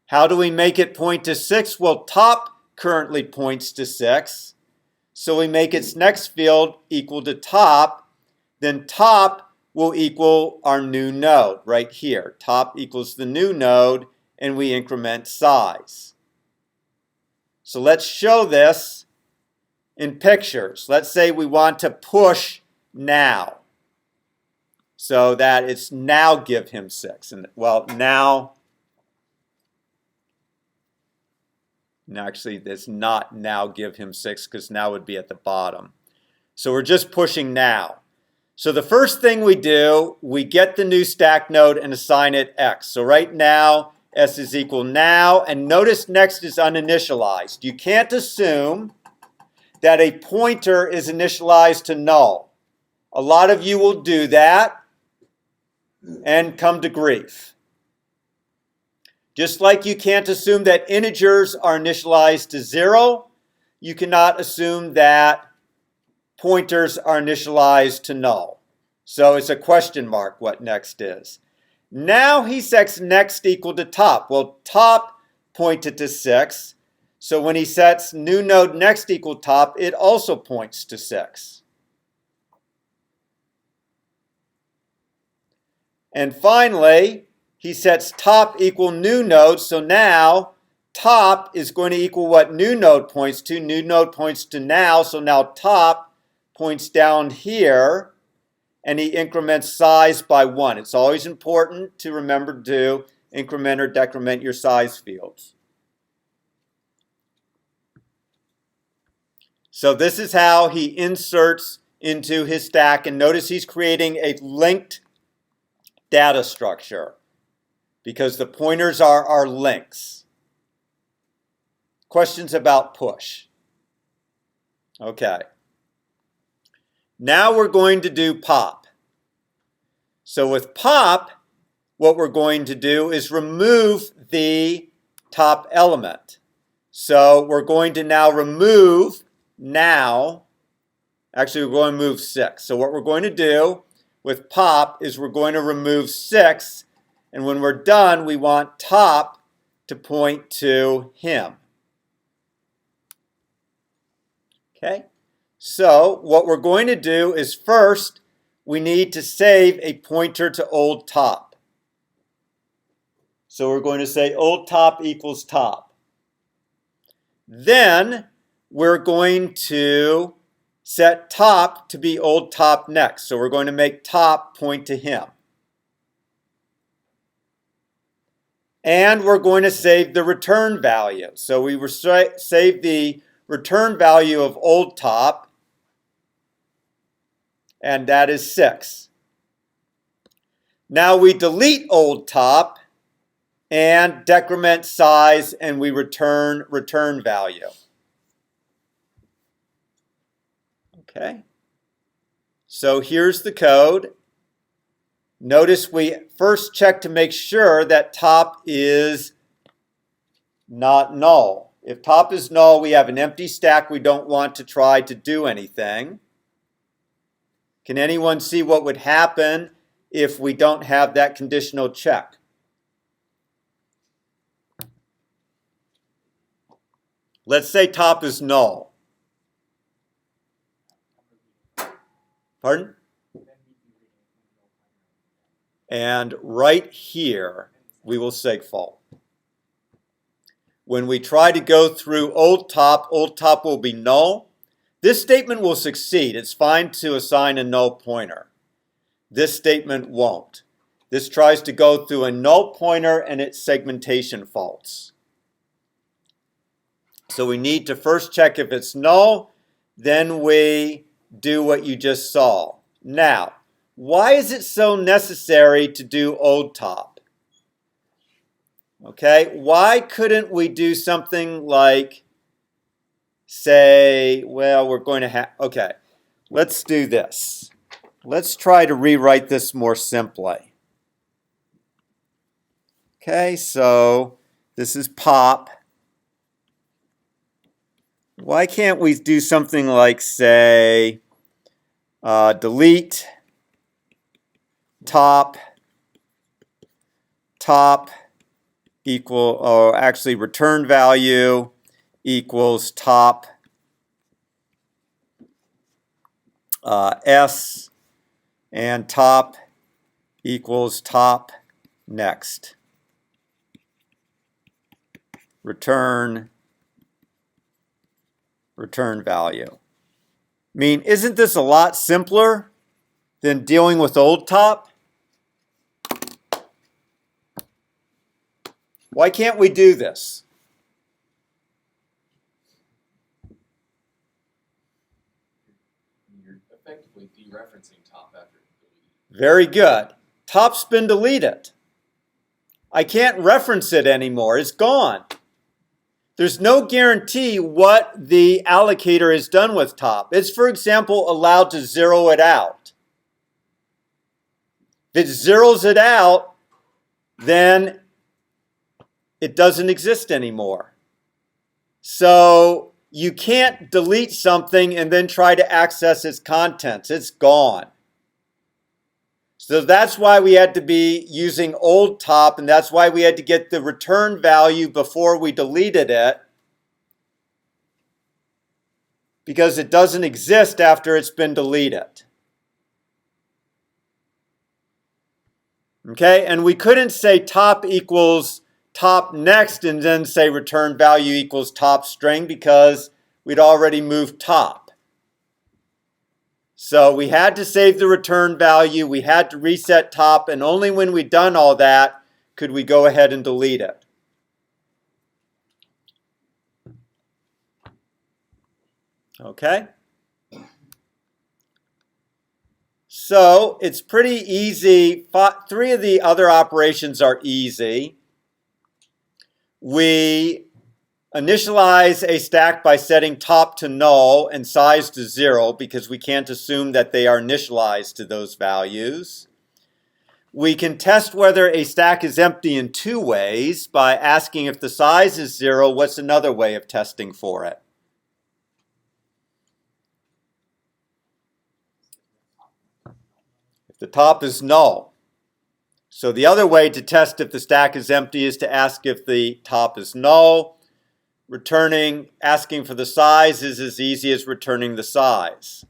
How do we make it point to 6? Well, top currently points to 6. So we make its next field equal to top. Then top will equal our new node right here. Top equals the new node, and we increment size. So let's show this in pictures. Let's say we want to push now, so that it's now give him 6. And well, now, actually, it's not now give him 6 because now would be at the bottom. So we're just pushing now. So the first thing we do, we get the new stack node and assign it X. So right now, S is equal now, and notice next is uninitialized. You can't assume that a pointer is initialized to null. A lot of you will do that and come to grief. Just like you can't assume that integers are initialized to 0, you cannot assume that pointers are initialized to null. So it's a question mark what next is. Now he sets next equal to top. Well, top pointed to 6. So when he sets new node next equal top, it also points to 6. And finally, he sets top equal new node. So now top is going to equal what new node points to. New node points to now. So now top points down here. And he increments size by 1. It's always important to remember to increment or decrement your size fields. So this is how he inserts into his stack. And notice he's creating a linked data structure because the pointers are our links. Questions about push? Okay. Now we're going to do pop. So with pop, what we're going to do is remove the top element. So we're going to now remove now. Actually, we're going to move 6. So what we're going to do with pop is we're going to remove 6. And when we're done, we want top to point to him. Okay? So what we're going to do is first, we need to save a pointer to old top. So we're going to say old top equals top. Then we're going to set top to be old top next. So we're going to make top point to him. And we're going to save the return value. So we save the return value of old top, and that is 6. Now we delete old top and decrement size, and we return value. Okay. So here's the code. Notice we first check to make sure that top is not null. If top is null, we have an empty stack. We don't want to try to do anything. Can anyone see what would happen if we don't have that conditional check? Let's say top is null. Pardon? And right here, we will segfault. When we try to go through old top will be null. This statement will succeed. It's fine to assign a null pointer. This statement won't. This tries to go through a null pointer and its segmentation faults. So we need to first check if it's null, then we do what you just saw. Now, why is it so necessary to do old top? Okay, why couldn't we do something like say, well, we're going to have, okay, let's do this. Let's try to rewrite this more simply. Okay, so this is pop. Why can't we do something like, say, delete top equal, or actually return value equals top S, and top equals top next. Return value. I mean, isn't this a lot simpler than dealing with old top? Why can't we do this? You're effectively dereferencing top after deleting. Very good. Top's been deleted. I can't reference it anymore. It's gone. there's no guarantee what the allocator has done with top. It's, for example, allowed to zero it out. If it zeroes it out, then it doesn't exist anymore. So you can't delete something and then try to access its contents. It's gone. So that's why we had to be using old top, and that's why we had to get the return value before we deleted it, because it doesn't exist after it's been deleted. Okay, and we couldn't say top equals top next and then say return value equals top string because we'd already moved top. So we had to save the return value, we had to reset top, and only when we'd done all that could we go ahead and delete it. Okay? So it's pretty easy. 3 of the other operations are easy. We initialize a stack by setting top to null and size to 0 because we can't assume that they are initialized to those values. We can test whether a stack is empty in 2 ways by asking if the size is 0, what's another way of testing for it? If the top is null. So the other way to test if the stack is empty is to ask if the top is null. Asking for the size is as easy as returning the size.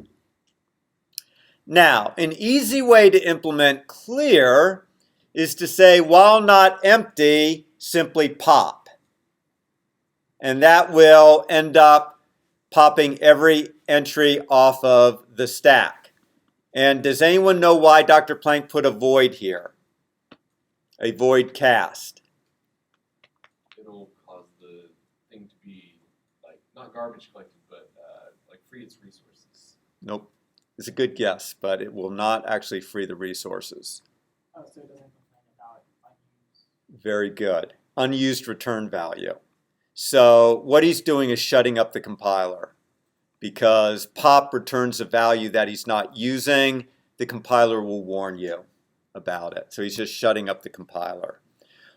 Now, an easy way to implement clear is to say, while not empty, simply pop. And that will end up popping every entry off of the stack. And does anyone know why Dr. Planck put a void here? A void cast. It'll cause the thing to be like not garbage collected, but like free its resources. Nope. It's a good guess, but it will not actually free the resources. Oh, so it doesn't complain about unused. Very good. Unused return value. So what he's doing is shutting up the compiler, because pop returns a value that he's not using. The compiler will warn you about it. So he's just shutting up the compiler.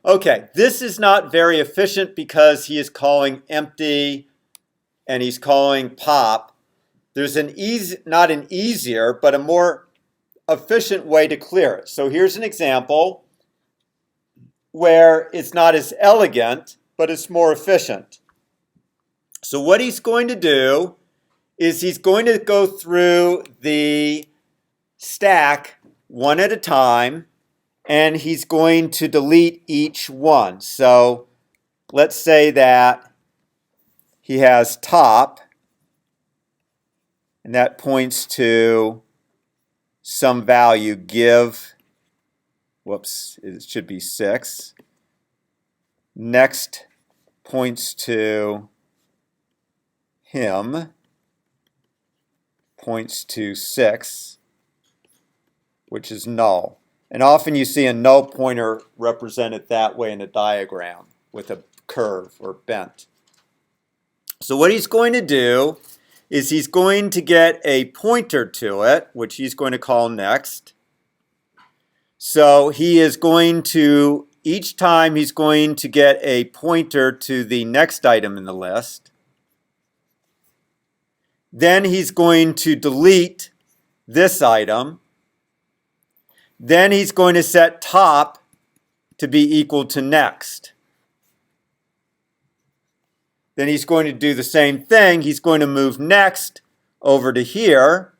Okay, this is not very efficient because he is calling empty and he's calling pop. There's not an easier, but a more efficient way to clear it. So here's an example where it's not as elegant, but it's more efficient. So what he's going to do is he's going to go through the stack one at a time, and he's going to delete each one. So let's say that he has top, and that points to some value, give, whoops, it should be 6. Next points to him, points to 6, which is null. And often you see a null pointer represented that way in a diagram with a curve or bent. So what he's going to do is he's going to get a pointer to it, which he's going to call next. So he is going to, each time he's going to get a pointer to the next item in the list. Then he's going to delete this item. Then he's going to set top to be equal to next. Then he's going to do the same thing. He's going to move next over to here.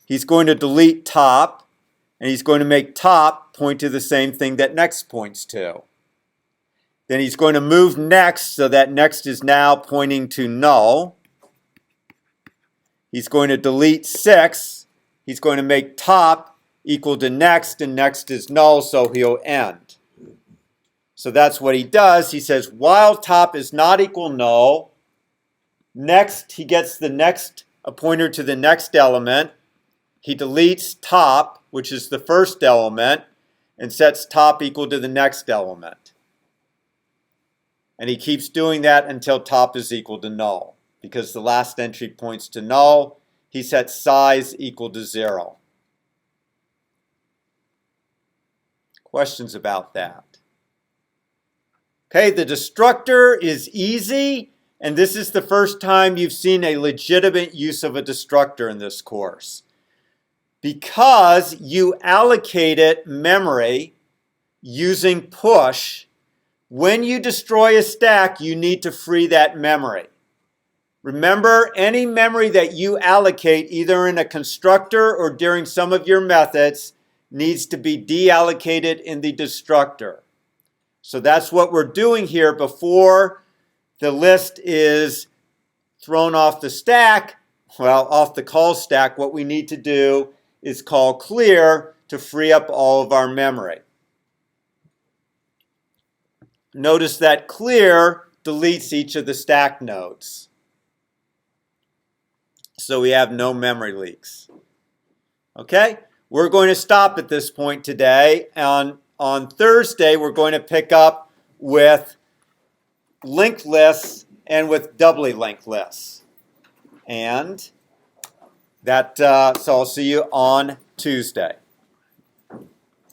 He's going to delete top, and he's going to make top point to the same thing that next points to. Then he's going to move next, so that next is now pointing to null. He's going to delete 6. He's going to make top equal to next, and next is null, so he'll end. So that's what he does. He says, while top is not equal null, next he gets a pointer to the next element. He deletes top, which is the first element, and sets top equal to the next element. And he keeps doing that until top is equal to null. Because the last entry points to null, he sets size equal to 0. Questions about that? Okay, the destructor is easy, and this is the first time you've seen a legitimate use of a destructor in this course. Because you allocated memory using push, when you destroy a stack, you need to free that memory. Remember, any memory that you allocate, either in a constructor or during some of your methods, needs to be deallocated in the destructor. So that's what we're doing here before the list is thrown off the stack, well, off the call stack. What we need to do is call clear to free up all of our memory. Notice that clear deletes each of the stack nodes. So we have no memory leaks. Okay? We're going to stop at this point today. On Thursday, we're going to pick up with linked lists and with doubly linked lists. And that, so I'll see you on Tuesday.